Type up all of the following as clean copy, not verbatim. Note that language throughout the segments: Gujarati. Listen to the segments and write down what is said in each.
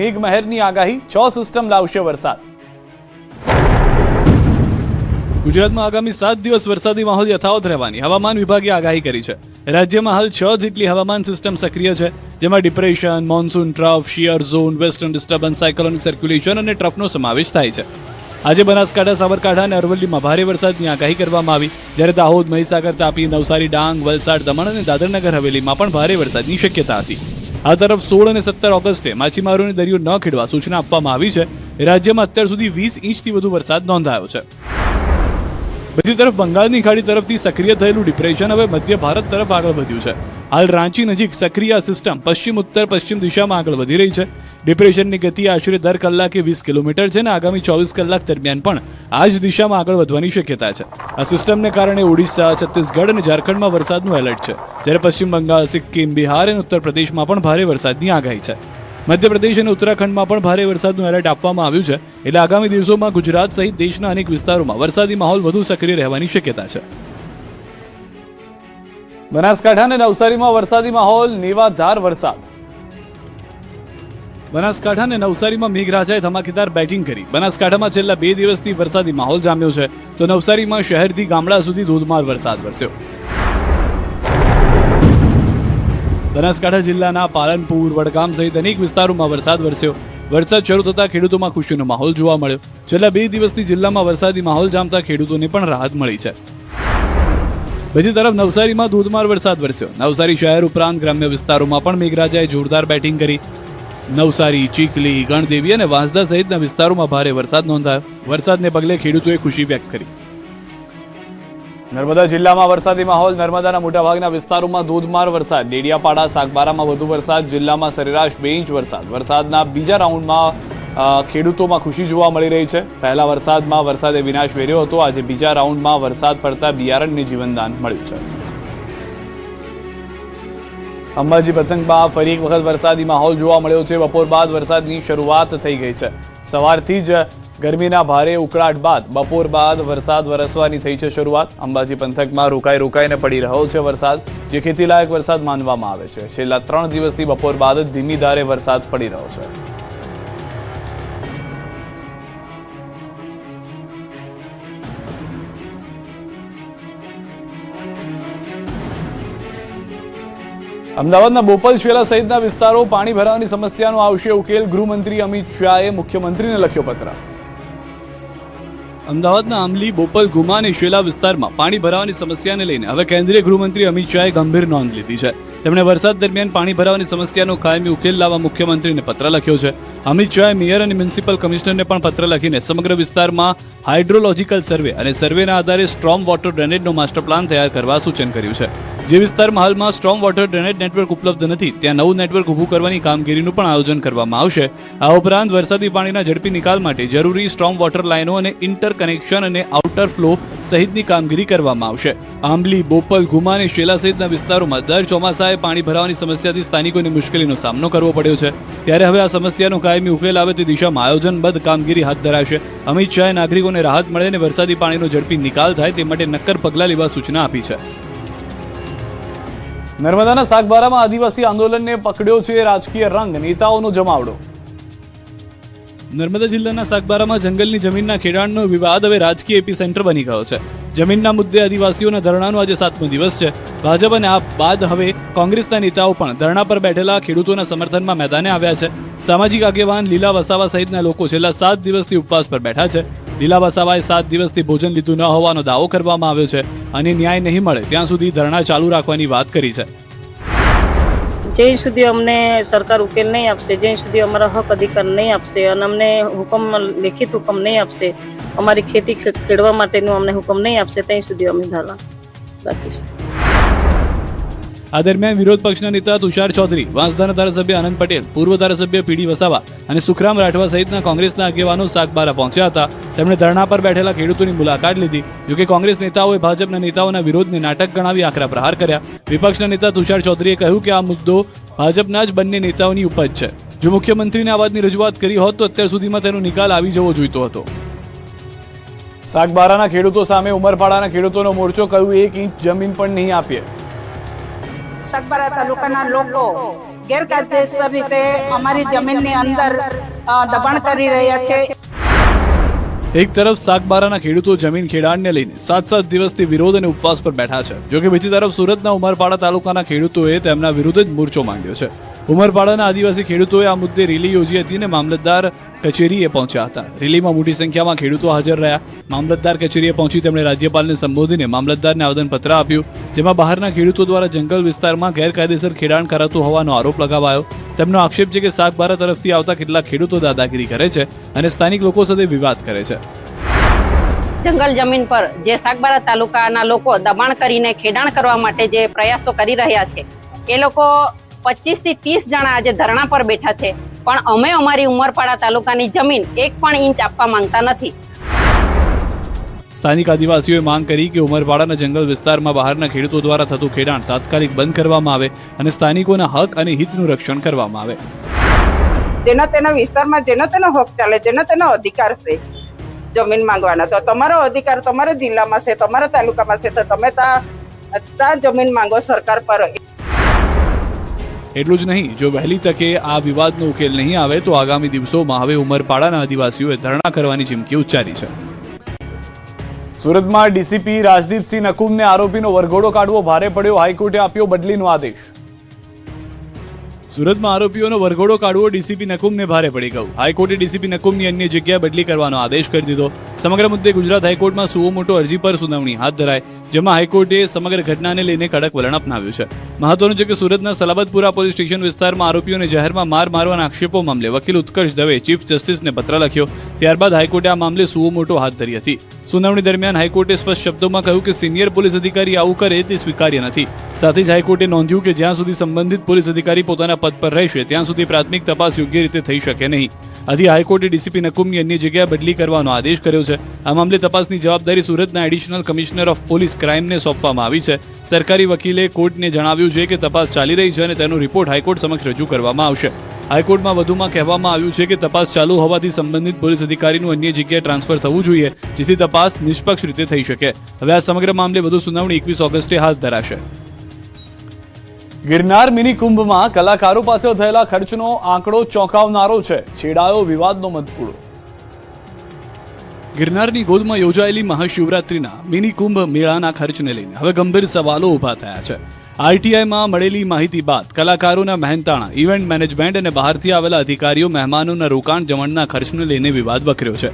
મેઘમહેરની આગાહી, 6 સિસ્ટમ લાવશે વરસાદ. ગુજરાતમાં આગામી 7 દિવસ વરસાદી માહોલ યથાવત રહેવાની હવામાન વિભાગે આગાહી કરી છે. રાજ્યમાં હાલ 6 જેટલી હવામાન સિસ્ટમ સક્રિય છે, જેમાં depression, monsoon trough, shear zone, western disturbance, cyclonic circulation અને ટ્રફનો સમાવેશ થાય છે. આજે બનાસકાંઠા, સાબરકાંઠા અને અરવલ્લીમાં ભારે વરસાદની આગાહી કરવામાં આવી, જ્યારે દાહોદ, મહીસાગર, તાપી, નવસારી, ડાંગ, વલસાડ, દમણ અને દાદરનગર હવેલીમાં પણ ભારે વરસાદની શક્યતા હતી. આ તરફ 16 અને 17 ઓગસ્ટે માછીમારોને દરિયો ન ખેડવા સૂચના આપવામાં આવી છે. રાજ્યમાં અત્યાર સુધી 20 ઇંચથી વધુ વરસાદ નોંધાયો છે. બીજી તરફ બંગાળની ખાડી તરફથી સક્રિય થયેલું ડિપ્રેશન હવે મધ્ય ભારત તરફ આગળ વધ્યું છે. હાલ રાંચી નજીક સક્રિય સિસ્ટમ પશ્ચિમ ઉત્તર પશ્ચિમ દિશામાં આગળ વધી રહી છે. ડિપ્રેશનની ગતિ આશરે દર કલાકે 20 કિલોમીટર છે અને આગામી 24 કલાક દરમિયાન પણ આ જ દિશામાં આગળ વધવાની શક્યતા છે. આ સિસ્ટમને કારણે ઓડિશા, છત્તીસગઢ અને ઝારખંડમાં વરસાદનું એલર્ટ છે, જ્યારે પશ્ચિમ બંગાળ, સિક્કિમ, બિહાર અને ઉત્તર પ્રદેશમાં પણ ભારે વરસાદની આગાહી છે. મધ્યપ્રદેશ અને ઉત્તરાખંડમાં પણ ભારે વરસાદનું એલર્ટ આપવામાં આવ્યું છે. એટલે આગામી દિવસોમાં ગુજરાત સહિત દેશના અનેક વિસ્તારોમાં વરસાદી માહોલ વધુ સક્રિય રહેવાની શક્યતા છે. બનાસકાંઠા અને નવસારીમાં વરસાદી માહોલ, નેવાધાર વરસાદ. બનાસકાંઠા અને નવસારીમાં મેઘરાજાએ ધમાકેદાર બેટિંગ કરી. બનાસકાંઠામાં છેલ્લા 2 દિવસથી વરસાદી માહોલ જામ્યો છે, તો નવસારીમાં શહેરથી ગામડા સુધી ધોધમાર વરસાદ વરસ્યો. બનાસકાંઠા જિલ્લાના પાલનપુર, વડગામ સહિત અનેક વિસ્તારોમાં વરસાદ વરસ્યો. વરસાદ શરૂ થતાં ખેડૂતોમાં ખુશીનો માહોલ જોવા મળ્યો. છેલ્લા 2 દિવસથી જિલ્લામાં વરસાદી માહોલ જામતા ખેડૂતોને પણ રાહત મળી છે. બીજી તરફ નવસારીમાં ધોધમાર વરસાદ વરસ્યો. નવસારી શહેર ઉપરાંત ગ્રામ્ય વિસ્તારોમાં પણ મેઘરાજાએ જોરદાર બેટિંગ કરી. નવસારી, ચીખલી, ગણદેવી અને વાંસદા સહિતના વિસ્તારોમાં ભારે વરસાદ નોંધાયો. વરસાદને પગલે ખેડૂતોએ ખુશી વ્યક્ત કરી. નર્મદા જિલ્લામાં વરસાદી માહોલ. નર્મદાના મોટાભાગના વિસ્તારોમાં ધોધમાર વરસાદ. ડેડિયાપાડા, સાગબારામાં વધુ વરસાદ. જિલ્લામાં સરેરાશ 2 ઇંચ વરસાદ. વરસાદના બીજા રાઉન્ડમાં ખેડૂતોમાં ખુશી જોવા મળી રહી છે. પહેલા વરસાદમાં વરસાદે વિનાશ વેર્યો હતો. આજે બીજા રાઉન્ડમાં વરસાદ પડતા બિયારણને જીવનદાન મળ્યું છે. અંબાજી પતંગમાં ફરી એક વખત વરસાદી માહોલ જોવા મળ્યો છે. બપોર બાદ વરસાદની શરૂઆત થઈ ગઈ છે. સવારથી જ ગરમીના ભારે ઉકળાટ બાદ બપોર બાદ વરસાદ વરસવાની થઈ છે શરૂઆત. અંબાજી પંથકમાં રોકાઈને પડી રહ્યો છે વરસાદ, જે ખેતીલાયક વરસાદ માનવામાં આવે છે. છેલ્લા 3 દિવસથી બપોર બાદ જ ધીમી ધારે વરસાદ પડી રહ્યો છે. અમદાવાદના બોપલ, શેલા સહિતના વિસ્તારો પાણી ભરાવાની સમસ્યાનો આવશે ઉકેલ. ગૃહમંત્રી અમિત શાહે મુખ્યમંત્રીને લખ્યો પત્ર. અમદાવાદના આમલી, બોપલ, ગુમા અને શેલા વિસ્તારમાં પાણી ભરાવાની સમસ્યાને લઈને હવે કેન્દ્રીય ગૃહમંત્રી અમિત શાહે ગંભીર નોંધ લીધી છે. તેમણે વરસાદ દરમિયાન પાણી ભરાવાની સમસ્યાનો કાયમી ઉકેલ લાવવા મુખ્યમંત્રીને પત્ર લખ્યો છે. અમિત શાહે મેયર અને મ્યુનિસિપલ કમિશનરને પણ પત્ર લખીને સમગ્ર વિસ્તારમાં હાઇડ્રોલોજીકલ સર્વે અને સર્વેના આધારે સ્ટ્રોમ વોટર ડ્રેનેજનો માસ્ટર પ્લાન તૈયાર કરવા સૂચન કર્યું છે. જે વિસ્તારમાં હાલમાં સ્ટ્રોમ વોટર ડ્રેનેજ નેટવર્ક ઉપલબ્ધ નથી, ત્યાં નવું નેટવર્ક ઊભું કરવાની કામગીરીનું પણ આયોજન કરવામાં આવશે. આ ઉપરાંત વરસાદી પાણીના ઝડપી નિકાલ માટે જરૂરી સ્ટ્રોમ વોટર લાઇનો અને ઇન્ટરકનેક્શન અને આઉટર ફ્લો સહિતની કામગીરી કરવામાં આવશે. આંબલી, બોપલ, ગુમા અને શેલા સહિતના વિસ્તારોમાં દર ચોમાસાએ પાણી ભરાવાની સમસ્યાથી સ્થાનિકોને મુશ્કેલીનો સામનો કરવો પડ્યો છે. ત્યારે હવે આ સમસ્યાનો કાયમી ઉકેલ આવે તે દિશામાં આયોજનબદ્ધ કામગીરી હાથ ધરાશે. અમિત શાહે નાગરિકોને રાહત મળે અને વરસાદી પાણીનો ઝડપી નિકાલ થાય તે માટે નક્કર પગલાં લેવા સૂચના આપી છે. નર્મદાના સાગબારામાં આદિવાસી આંદોલનને પકડ્યો છે રાજકીય રંગ. નેતાઓનો જમાવડો. નર્મદા જિલ્લાના સાગબારામાં જંગલની જમીનના ખેડાણનો વિવાદ હવે રાજકીય એપી સેન્ટર બની ગયો છે. જમીનના મુદ્દે આદિવાસીઓના ધરણાનો આજે 7મો દિવસ છે. ભાજપ અને આ બાદ હવે કોંગ્રેસના નેતાઓ પણ ધરણા પર બેઠેલા ખેડૂતોના સમર્થનમાં મેદાને આવ્યા છે. સામાજિક આગેવાન લીલા વસાવા સહિતના લોકો છેલ્લા 7 દિવસથી ઉપવાસ પર બેઠા છે. લીલા વસાવાએ 7 દિવસથી ભોજન લીધું ન હોવાનો દાવો કરવામાં આવ્યો છે અને ન્યાય નહીં મળે ત્યાં સુધી ધરણા ચાલુ રાખવાની વાત કરી છે. જ્યાં સુધી અમને સરકાર ઉકેલ નહીં આપશે, જ્યાં સુધી અમારા હક અધિકાર નહીં આપશે અને અમને લેખિત હુકમ નહીં આપશે, અમારી ખેતી ખેડવા માટેનું અમને હુકમ નહીં આપશે, ત્યાં સુધી અમે ધરણા રાખીશું. આ દરમિયાન વિરોધ પક્ષના નેતા તુષાર ચૌધરી, વાંસદાના ધારાસભ્ય આનંદ પટેલ, પૂર્વ ધારાસભ્ય પીડી વસાવા અને સુખરામ રાઠવા સહિતના કોંગ્રેસના આગેવાનો સાગબારા પહોંચ્યા હતા. તેમણે ધરણા પર બેઠેલા ખેડૂતોની મુલાકાત લીધી. જોકે કોંગ્રેસ નેતાઓએ ભાજપના નેતાઓના વિરોધને નાટક ગણાવી આકરા પ્રહાર કર્યા. વિપક્ષના નેતા તુષાર ચૌધરીએ કહ્યું કે આ મુદ્દો ભાજપના જ બંને નેતાઓની ઉપજ છે. જો મુખ્યમંત્રીને આ વાતની રજૂઆત કરી હોત તો અત્યાર સુધીમાં તેનો નિકાલ આવી જવો જોઈતો હતો. સાગબારાના ખેડૂતો સામે ઉમરપાડાના ખેડૂતોનો મોરચો, કહ્યું 1 ઇંચ જમીન પણ નહીં આપીએ. સાગબારા તાલુકાના લોકો ગેરકાયદેસર રીતે અમારી જમીનની અંદર દબાણ કરી રહ્યા છે. એક તરફ સાગબારાના ખેડૂતો જમીન ખેડાણને લઈને 7 દિવસથી વિરોધ અને ઉપવાસ પર બેઠા છે. જોકે બીજી તરફ સુરતના ઉમરપાડા તાલુકાના ખેડૂતોએ તેમના વિરુદ્ધ જ મોરચો માંડ્યો છે. ઉમરપાડાના આદિવાસી ખેડૂતોએ આ મુદ્દે રેલી યોજી હતી અને મામલતદાર કચેરીએ પહોંચ્યા હતા. રેલીમાં મોટી સંખ્યામાં ખેડૂતો હાજર રહ્યા. મામલતદાર કચેરીએ પહોંચી તેમણે રાજ્યપાલને સંબોધીને મામલતદારને આવેદનપત્ર આપ્યું, જેમાં બહારના ખેડૂતો દ્વારા જંગલ વિસ્તારમાં ગેરકાયદેસર ખેડાણ કરાતું હોવાનો આરોપ લગાવાયો. તેમનો આક્ષેપ છે કે સાગબારા તરફથી આવતા કેટલાક ખેડૂતો દાદાગીરી કરે છે અને સ્થાનિક લોકો સાથે વિવાદ કરે છે. જંગલ જમીન પર જે સાગબારા તાલુકાના લોકો દબાણ કરીને ખેડાણ કરવા માટે જે પ્રયાસો કરી રહ્યા છે, એ લોકો 25 થી 30 જણા આજે ધરણા પર બેઠા છે, પણ અમે અમારી ઉમરપાડા તાલુકાની જમીન 1 પણ ઇંચ આપવા માંગતા નથી. સ્થાનિક આદિવાસીઓએ માંગ કરી કે ઉમરપાડાના જંગલ વિસ્તારમાં બહારના ખેડૂતો દ્વારા થતું ખેડાણ તાત્કાલિક બંધ કરવામાં આવે અને સ્થાનિકોના હક અને હિતનું રક્ષણ કરવામાં આવે. જેના તેના વિસ્તારમાં જેનો તેનો હક ચાલે, જેનો તેનો અધિકાર છે જમીન માંગવાના, તો તમારો અધિકાર તમારા જિલ્લામાં છે, તમારા તાલુકામાં છે, તો તમે ત્યાં જમીન માંગો સરકાર પર. એટલું જ નહીં, જો વહેલી તકે આ વિવાદનો ઉકેલ નહીં આવે તો આગામી દિવસોમાં હવે ઉમરપાડાના આદિવાસીઓએ ધરણા કરવાની ચીમકી ઉચ્ચારી છે. સુરતમાં ડીસીપી રાજદીપસિંહ નકુમને આરોપીનો વરઘોડો કાઢવો ભારે પડ્યો. હાઈકોર્ટે આપ્યો બદલીનો આદેશ. સુરતમાં આરોપીઓનો વરઘોડો કાઢવો ડીસીપી નકુમને ભારે પડી ગયું. હાઈકોર્ટે ડીસીપી નકુમની અન્ય જગ્યાએ બદલી કરવાનો આદેશ કરી દીધો. સમગ્ર મુદ્દે ગુજરાત હાઈકોર્ટમાં સુઓ મોટો અરજી પર સુનાવણી હાથ ધરાઈ, જેમાં હાઈકોર્ટે સમગ્ર ઘટનાને લઈને કડક વલણ અપનાવ્યું છે. મહત્વનું છે કે સુરતના સલાબતપુરા પોલીસ સ્ટેશન વિસ્તારમાં આરોપીઓને જાહેરમાં માર મારવાના આક્ષેપો મામલે વકીલ ઉત્કર્ષ દવે ચીફ જસ્ટિસને પત્ર લખ્યો. ત્યારબાદ હાઈકોર્ટે આ મામલે સુઓ મોટો હાથ ધરી હતી. સુનાવણી દરમિયાન હાઈકોર્ટે સ્પષ્ટ શબ્દોમાં કહ્યું કે સિનિયર પોલીસ અધિકારી આવું કરે તે સ્વીકાર્ય નથી. સાથે જ હાઈકોર્ટે નોંધ્યું કે જ્યાં સુધી સંબંધિત પોલીસ અધિકારી પોતાના પદ પર રહેશે ત્યાં સુધી પ્રાથમિક તપાસ યોગ્ય રીતે થઈ શકે નહીં. આથી હાઈકોર્ટે ડીસીપી નકુમની અન્ય જગ્યાએ બદલી કરવાનો આદેશ કર્યો છે. આ મામલે તપાસની જવાબદારી સુરતના એડિશનલ કમિશનર ઓફ પોલીસ ક્રાઇમને સોંપવામાં આવી છે. સરકારી વકીલે કોર્ટને જણાવ્યું છે કે તપાસ ચાલી રહી છે અને તેનો રિપોર્ટ હાઈકોર્ટ સમક્ષ રજૂ કરવામાં આવશે. હાઈકોર્ટમાં વધુમાં કહેવામાં આવ્યું છે કે તપાસ ચાલુ હોવાથી સંબંધિત પોલીસ અધિકારીનું અન્ય જગ્યાએ ટ્રાન્સફર થવું જોઈએ, જેથી તપાસ નિષ્પક્ષ રીતે થઈ શકે. હવે આ સમગ્ર મામલે વધુ સુનાવણી 21 ઓગસ્ટે હાથ ધરાશે. ગિરનાર મિની કુંભમાં કલાકારો પાછળ થયેલા ખર્ચનો આંકડો ચોંકાવનારો છે. છેડાયો વિવાદનો મધપૂડો. ગિરનારની ગોદમાં યોજાયેલી મહાશિવરાત્રિના મિની કુંભ મેળાના ખર્ચને લઈને હવે ગંભીર સવાલો ઊભા થયા છે. આરટીઆઈમાં મળેલી માહિતી બાદ કલાકારોના મહેનતાણા, ઇવેન્ટ મેનેજમેન્ટ અને બહારથી આવેલા અધિકારીઓ મહેમાનોના રોકાણ જમણના ખર્ચને લઈને વિવાદ વકર્યો છે.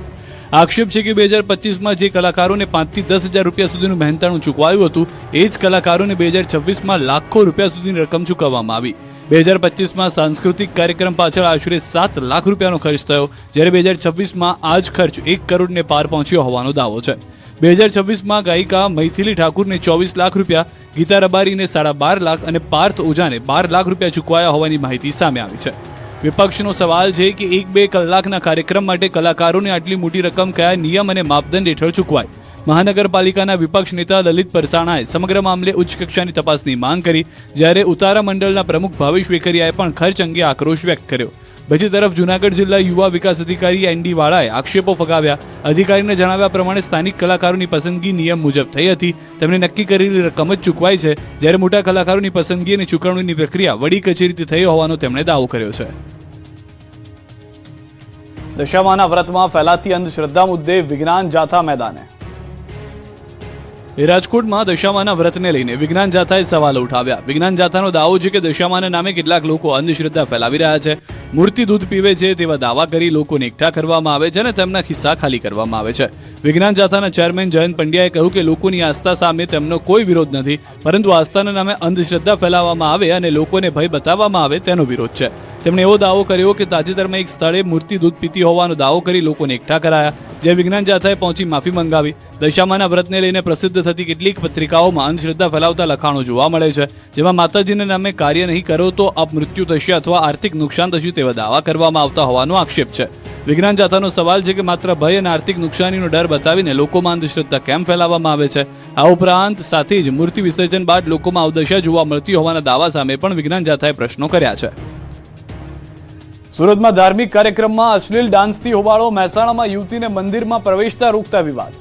આક્ષેપ છે કે 2025માં જે કલાકારોને 5 થી 10 હજાર રૂપિયા સુધીનું મહેનતાણું ચૂકવાયું હતું, એ જ કલાકારોને 2026માં લાખો રૂપિયા સુધીની રકમ ચૂકવવામાં આવી. 2025માં સાંસ્કૃતિક કાર્યક્રમ પાછળ આશરે 7 લાખ રૂપિયાનો ખર્ચ થયો, જ્યારે 2026માં આ જ ખર્ચ 1 કરોડને પાર પહોંચ્યો હોવાનો દાવો છે. 2026માં ગાયિકા મૈથિલી ઠાકુરને 24 લાખ રૂપિયા, ગીતા રબારીને 12.5 લાખ અને પાર્થ ઓઝાને 12 લાખ રૂપિયા ચૂકવાયા હોવાની માહિતી સામે આવી છે. વિપક્ષનો સવાલ છે કે 1-2 કલાકના કાર્યક્રમ માટે કલાકારોને આટલી મોટી રકમ કયા નિયમ અને માપદંડ હેઠળ ચૂકવાય? મહાનગરપાલિકાના વિપક્ષ નેતા લલિત પરસાણાએ સમગ્ર મામલે ઉચ્ચ કક્ષાની તપાસની માંગ કરી, જ્યારે ઉતારા મંડળના પ્રમુખ ભાવેશ વેકરિયાએ પણ ખર્ચ અંગે આક્રોશ વ્યક્ત કર્યો. બીજી તરફ જૂનાગઢ જિલ્લા યુવા વિકાસ અધિકારી એનડી વાળાએ આક્ષેપો ફગાવ્યા. અધિકારીને જણાવ્યા પ્રમાણે સ્થાનિક કલાકારોની પસંદગી નિયમ મુજબ થઈ હતી, તેમને નક્કી કરેલી રકમ જ ચૂકવાય છે, જ્યારે મોટા કલાકારોની પસંદગી અને ચૂકવણીની પ્રક્રિયા વડી કચેરીથી થઈ હોવાનો તેમણે દાવો કર્યો છે. દશામાના વ્રતમાં ફેલાતી અંધશ્રદ્ધા મુદ્દે વિજ્ઞાન જાથા મેદાને. રાજકોટમાં દશામાના વ્રતને લઈને વિજ્ઞાન જાથાએ સવાલો ઉઠાવ્યા. વિજ્ઞાન જાથાનો દાવો છે કે દશામાના નામે કેટલાક લોકો અંધશ્રદ્ધા ફેલાવી રહ્યા છે. મૂર્તિ દૂધ પીવે છે તેવા દાવા કરી લોકોને એકઠા કરવામાં આવે છે અને તેમના ખિસ્સા ખાલી કરવામાં આવે છે. વિજ્ઞાન જાથાના ચેરમેન જયંત પંડ્યાએ કહ્યું કે લોકોની આસ્થા સામે તેમનો કોઈ વિરોધ નથી, પરંતુ આસ્થાના નામે અંધશ્રદ્ધા ફેલાવવામાં આવે અને લોકોને ભય બતાવવામાં આવે તેનો વિરોધ છે. તેમણે એવો દાવો કર્યો કે તાજેતરમાં એક સ્થળે મૂર્તિ દૂધ પીતી હોવાનો દાવો કરી લોકોને એકઠા કરાયા, જે વિજ્ઞાન જાથાએ પહોંચી માફી મંગાવી. દશામાના વ્રતને લઈને પ્રસિદ્ધ થતી કેટલીક પત્રિકાઓમાં અંધશ્રદ્ધા ફેલાવતા લખાણો જોવા મળે છે, જેમાં માતાજીના નામે કાર્ય નહીં કરો તો અપમૃત્યુ થશે અથવા આર્થિક નુકસાન થશે તેવા દાવા કરવામાં આવતા હોવાનો આક્ષેપ છે. વિજ્ઞાન જાથાનો સવાલ છે કે માત્ર ભય અને આર્થિક નુકસાનીનો ડર બતાવીને લોકોમાં અંધશ્રદ્ધા કેમ ફેલાવવામાં આવે છે? આ ઉપરાંત સાથે જ મૂર્તિ વિસર્જન બાદ લોકોમાં અવદશા જોવા મળતી હોવાના દાવા સામે પણ વિજ્ઞાન જાથાએ પ્રશ્નો કર્યા છે. સુરતમાં ધાર્મિક કાર્યક્રમમાં અશ્લીલ ડાન્સથી હોબાળો. મહેસાણામાં યુવતીને મંદિરમાં પ્રવેશતા રોકતા વિવાદ.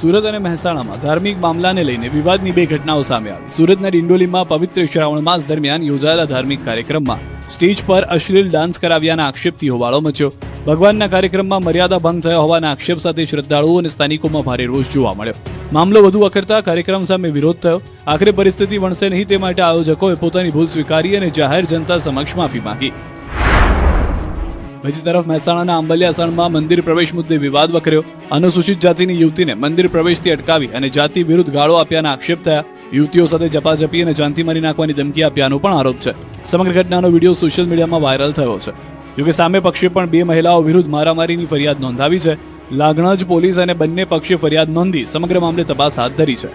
સુરત અને મહેસાણામાં ધાર્મિક મામલાને લઈને વિવાદની બે ઘટનાઓ સામે આવી. સુરતના ડિંડોલીમાં પવિત્ર શ્રાવણ માસ દરમિયાન યોજાયેલા ધાર્મિક કાર્યક્રમમાં સ્ટેજ પર અશ્લીલ ડાન્સ કરાવ્યાના આક્ષેપથી હોબાળો મચ્યો. ભગવાનના કાર્યક્રમમાં મર્યાદા ભંગ થયો હોવાના આક્ષેપ સાથે શ્રદ્ધાળુઓ અને સ્થાનિકોમાં ભારે રોષ જોવા મળ્યો. મામલો વધુ વકરતા કાર્યક્રમ સામે વિરોધ થયો. આખરે પરિસ્થિતિ વણસે નહીં તે માટે આયોજકોએ પોતાની ભૂલ સ્વીકારી અને જાહેર જનતા સમક્ષ માફી માંગી. બીજી તરફ મહેસાણાના આંબલિયાસણમાં મંદિર પ્રવેશ મુદ્દે વિવાદ વકર્યો. અનુસૂચિત જાતિની યુવતીને મંદિર પ્રવેશથી અટકાવી અને જાતિ વિરુદ્ધ ગાળો આપ્યાના આક્ષેપ થયા. યુવતીઓ સાથે ઝપાઝપી અને જાનથી મારી નાખવાની ધમકી આપ્યાનો પણ આરોપ છે. સમગ્ર ઘટનાનો વિડીયો સોશિયલ મીડિયામાં વાયરલ થયો છે. જોકે સામે પક્ષે પણ બે મહિલાઓ વિરુદ્ધ મારામારીની ફરિયાદ નોંધાવી છે. લાગણજ પોલીસ અને બંને પક્ષે ફરિયાદ નોંધી સમગ્ર મામલે તપાસ હાથ ધરી છે.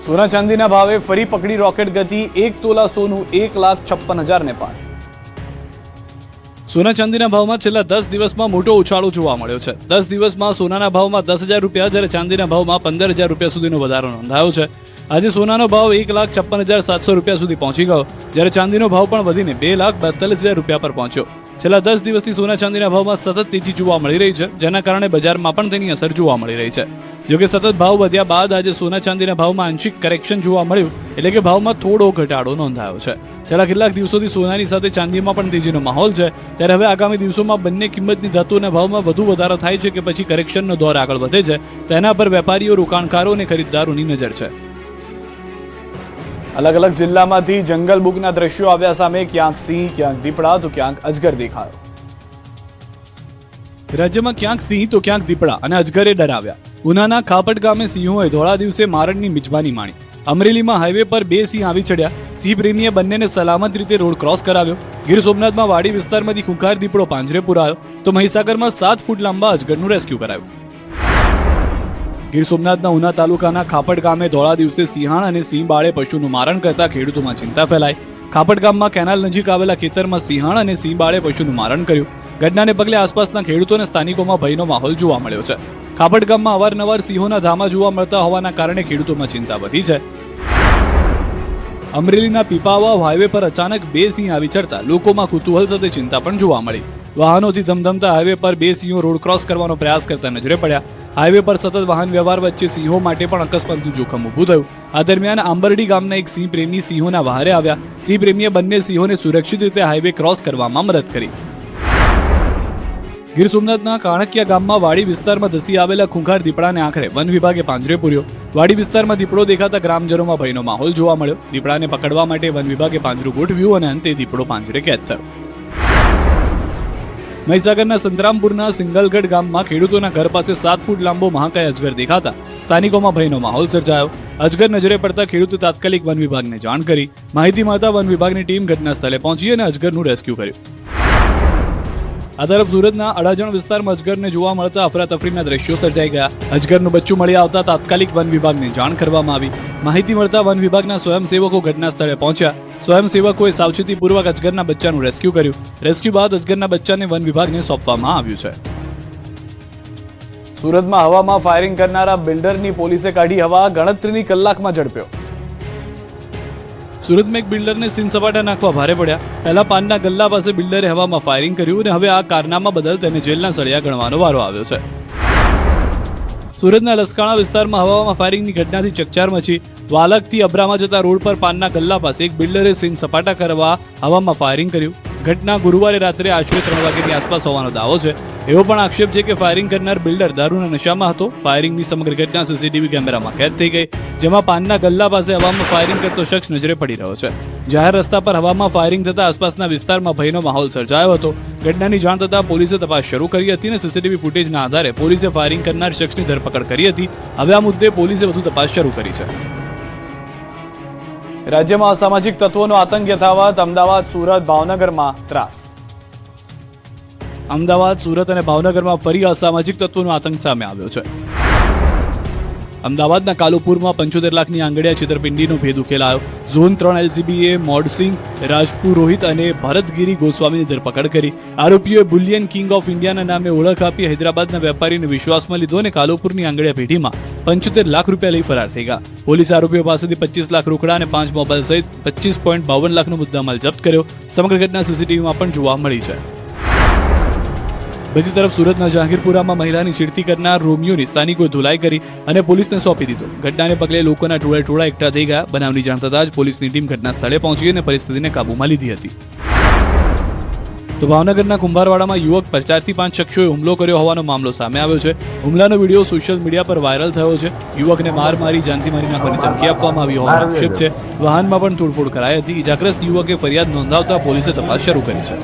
સોના ચાંદીના ભાવે ફરી પકડી રોકેટ ગતિ. 1 તોલા સોનું 1,56,000 ને પાર. સોના ચાંદીના ભાવમાં છેલ્લા 10 દિવસમાં મોટો ઉછાળો જોવા મળ્યો છે. 10 દિવસમાં સોનાના ભાવમાં 10,000 રૂપિયા જ્યારે ચાંદીના ભાવમાં 15,000 રૂપિયા સુધીનો વધારો નોંધાયો છે. આજે સોનાનો ભાવ 1,56,700 રૂપિયા સુધી પહોંચી ગયો, જ્યારે ચાંદીનો ભાવ પણ વધીને 2,42,000 રૂપિયા પર પહોંચ્યો. છેલ્લા 10 દિવસથી સોના ચાંદીના ભાવમાં સતત તેજી જોવા મળી રહી છે, જેના કારણે બજારમાં પણ તેની અસર જોવા મળી રહી છે. જોકે સતત ભાવ વધ્યા બાદ આજે સોના ચાંદીના ભાવમાં આંશિક કરેક્શન જોવા મળ્યું, એટલે કે ભાવમાં થોડો ઘટાડો નોંધાયો છે. છેલ્લા કેટલાક દિવસોથી સોનાની સાથે ચાંદીમાં પણ તેજીનો માહોલ છે, ત્યારે હવે આગામી દિવસોમાં બંને કિંમતની ધાતુના ભાવમાં વધુ વધારો થાય છે કે પછી કરેક્શનનો દોર આગળ વધે છે, તેના પર વેપારીઓ, રોકાણકારો અને ખરીદદારોની નજર છે. અલગ અલગ જિલ્લામાંથી જંગલ બુકના દ્રશ્યો આવ્યા સામે. ક્યાંક સિંહ, ક્યાંક દીપડા તો ક્યાંક અજગર દેખાયો. રાજ્યમાં ક્યાંક સિંહ તો ક્યાંક દીપડા અને અજગરે ડરાવ્યા. ઉનાના ખાપટ ગામે સિંહોએ ધોળા દિવસે મારણની મિજબાની માણી. અમરેલીમાં હાઈવે પર 2 સિંહ આવી ચડ્યા. સિંહ પ્રેમીએ બંનેને સલામત રીતે રોડ ક્રોસ કરાવ્યો. ગીર સોમનાથમાં વાડી વિસ્તારમાંથી ખુંખાર દીપડો પાંજરે પુરાયો, તો મહીસાગરમાં 7 ફૂટ લાંબા અજગરનું રેસ્ક્યુ કરાયું. ગીર સોમનાથના ઉના તાલુકાના ખાપટ ગામે ધોળા દિવસે સિંહાણ અને સિંહ બાળે પશુનું મારણ કરતા ખેડૂતોમાં ચિંતા ફેલાઈ. ખાપટ ગામમાં કેનાલ નજીક આવેલા ખેતરમાં સિંહાણ અને સિંહ બાળે પશુનું મારણ કર્યું. ઘટનાને પગલે આસપાસના ખેડૂતો અને સ્થાનિકોમાં ભયનો માહોલ જોવા મળ્યો છે. ખાપટ ગામમાં અવારનવાર સિંહોના ધામા જોવા મળતા હોવાના કારણે ખેડૂતોમાં ચિંતા વધી છે. અમરેલીના પીપાવાવ હાઈવે પર અચાનક 2 સિંહ આવી ચડતા લોકોમાં કુતૂહલ સાથે ચિંતા પણ જોવા મળી. વાહનોથી ધમધમતા હાઈવે પર 2 સિંહો રોડ ક્રોસ કરવાનો પ્રયાસ કરતા નજરે પડ્યા. હાઈવે પર સતત વાહન વ્યવહાર વચ્ચે સિંહો માટે પણ અકસ્માતનું જોખમ ઊભું થયું. આ દરમિયાન આંબરડી ગામના એક સિંહ પ્રેમી સિંહોના વહારે આવ્યા. સિંહ પ્રેમીએ બંને સિંહોને સુરક્ષિત રીતે હાઈવે ક્રોસ કરવામાં મદદ કરી. ગીર સોમનાથના કાણકિયા ગામમાં વાડી વિસ્તારમાં ધસી આવેલા ખુંખાર દીપડાને આખરે વન વિભાગે પાંજરે પૂર્યો. વાડી વિસ્તારમાં દીપડો દેખાતા ગ્રામજનોમાં ભયનો માહોલ જોવા મળ્યો. દીપડાને પકડવા માટે વન વિભાગે પાંજરું ગોઠવ્યું અને અંતે દીપડો પાંજરે કેદ થયો. મહીસાગરના સંતરામપુરના સિંગલગઢ ગામમાં ખેડૂતોના ઘર પાસે 7 ફૂટ લાંબો મહાકાય અજગર દેખાતા સ્થાનિકોમાં ભયનો માહોલ સર્જાયો. અજગર નજરે પડતા ખેડૂતે તાત્કાલિક વન વિભાગને જાણ કરી. માહિતી મળતા વન વિભાગની ટીમ ઘટના સ્થળે પહોંચી અને અજગરનું રેસ્ક્યુ કર્યું. આ તરફ સુરતના અડાજણ વિસ્તારમાં અજગરને જોવા મળતા અફરાતફરીના દ્રશ્યો સર્જાઈ ગયા. અજગરનું બચ્ચું મળી આવતા તાત્કાલિક વન વિભાગને જાણ કરવામાં આવી. માહિતી મળતા વન વિભાગના સ્વયંસેવકો ઘટના સ્થળે પહોંચ્યા. સ્વયંસેવકોએ સાવચેતીપૂર્વક અજગરના બચ્ચાનું રેસ્ક્યુ કર્યું. રેસ્ક્યુ બાદ અજગરના બચ્ચાને વન વિભાગને સોંપવામાં આવ્યું છે. સુરતમાં હવામાં ફાયરિંગ કરનારા બિલ્ડરની પોલીસે કાઢી હવા. ગણતરીની કલાકમાં ઝડપ્યો. સુરતમાં એક બિલ્ડરને સીન સપાટા નાખવા ભારે પડ્યા. પહેલા પાનના ગલ્લા પાસે બિલ્ડરે હવામાં ફાયરિંગ કર્યું અને હવે આ કારનામા બદલ તેને જેલના સળિયા ગણવાનો વારો આવ્યો છે. સુરતના લસકાણા વિસ્તારમાં હવામાં ફાયરિંગની ઘટનાથી ચકચાર મચી. વાલકથી અબ્રામા જતા રોડ પર પાનના ગલ્લા પાસે એક બિલ્ડરે સીન સપાટા કરવા હવામાં ફાયરિંગ કર્યું. ઘટના ગુરુવારે રાત્રે આશરે 3 વાગ્યાની આસપાસ હોવાનો દાવો છે. એવો પણ આક્ષેપ છે કે ફાયરિંગ કરનાર બિલ્ડર દારૂના નશામાં હતો. ફાયરિંગની સમગ્ર ઘટના સીસીટીવી કેમેરામાં કેદ થઈ ગઈ, જેમાં પાનના ગલ્લા પાસે હવામાં ફાયરિંગ કરતો શખ્સ નજરે પડી રહ્યો છે. જાહેર રસ્તા પર હવામાં ફાયરિંગ થતા આસપાસના વિસ્તારમાં ભયનો માહોલ સર્જાયો હતો. ઘટનાની જાણ થતાં પોલીસે તપાસ શરૂ કરી હતી અને સીસીટીવી ફૂટેજના આધારે પોલીસે ફાયરિંગ કરનાર શખ્સની ધરપકડ કરી હતી. હવે આ મુદ્દે પોલીસે વધુ તપાસ શરૂ કરી છે. રાજ્યમાં અસામાજિક તત્વોનો આતંક યથાવત. અમદાવાદ, સુરત, ભાવનગરમાં ત્રાસ. અમદાવાદ, સુરત અને ભાવનગરમાં ફરી અસામાજિક તત્વોનો આતંક સામે આવ્યો છે. અમદાવાદના કાલુપુરમાં 75 લાખની આંગડિયા છેતરપિંડીનો ભેદ ઉકેલાયો. ઝોન 3 LCBએ મોડસિંહ, રાજપુરોહિત અને ભરતગીરી ગોસ્વામીની ધરપકડ કરી. આરોપીઓએ બુલિયન કિંગ ઓફ ઇન્ડિયાના નામે ઓળખ આપી હૈદરાબાદના વેપારીને વિશ્વાસમાં લીધો અને કાલુપુરની આંગડિયા પેઢીમાં 75 લાખ રૂપિયા લઈ ફરાર થઈ ગયા. પોલીસ આરોપીઓ પાસેથી 25 લાખ રોકડા અને 5 મોબાઈલ સહિત 25.52 લાખનો મુદ્દામાલ જપ્ત કર્યો. સમગ્ર ઘટના સીસીટીવીમાં પણ જોવા મળી છે. બીજી તરફ સુરતના જહાંગીરપુરામાં મહિલાની છેડતી કરનાર રોમિયોની સ્થાનિકોએ ધુલાઈ કરી અને પોલીસને સોંપી દીધો. ઘટનાને પગલે લોકોના ટોળે એકઠા થઈ ગયા. બનાવની જાણ થતાં જ પોલીસની ટીમ ઘટના સ્થળે પહોંચી અને પરિસ્થિતિને કાબૂમાં લીધી હતી. તો ભાવનગરના કુંભારવાડામાં યુવક પર 4 થી 5 શખ્સોએ હુમલો કર્યો હોવાનો મામલો સામે આવ્યો છે. હુમલાનો વિડીયો સોશિયલ મીડિયા પર વાયરલ થયો છે. યુવકને મારી જાનથી મારી નાખવાની ધમકી આપવામાં આવી હોવાનો આક્ષેપ છે. વાહનમાં પણ તોડફોડ કરાઈ હતી. ઇજાગ્રસ્ત યુવકે ફરિયાદ નોંધાવતા પોલીસે તપાસ શરૂ કરી છે.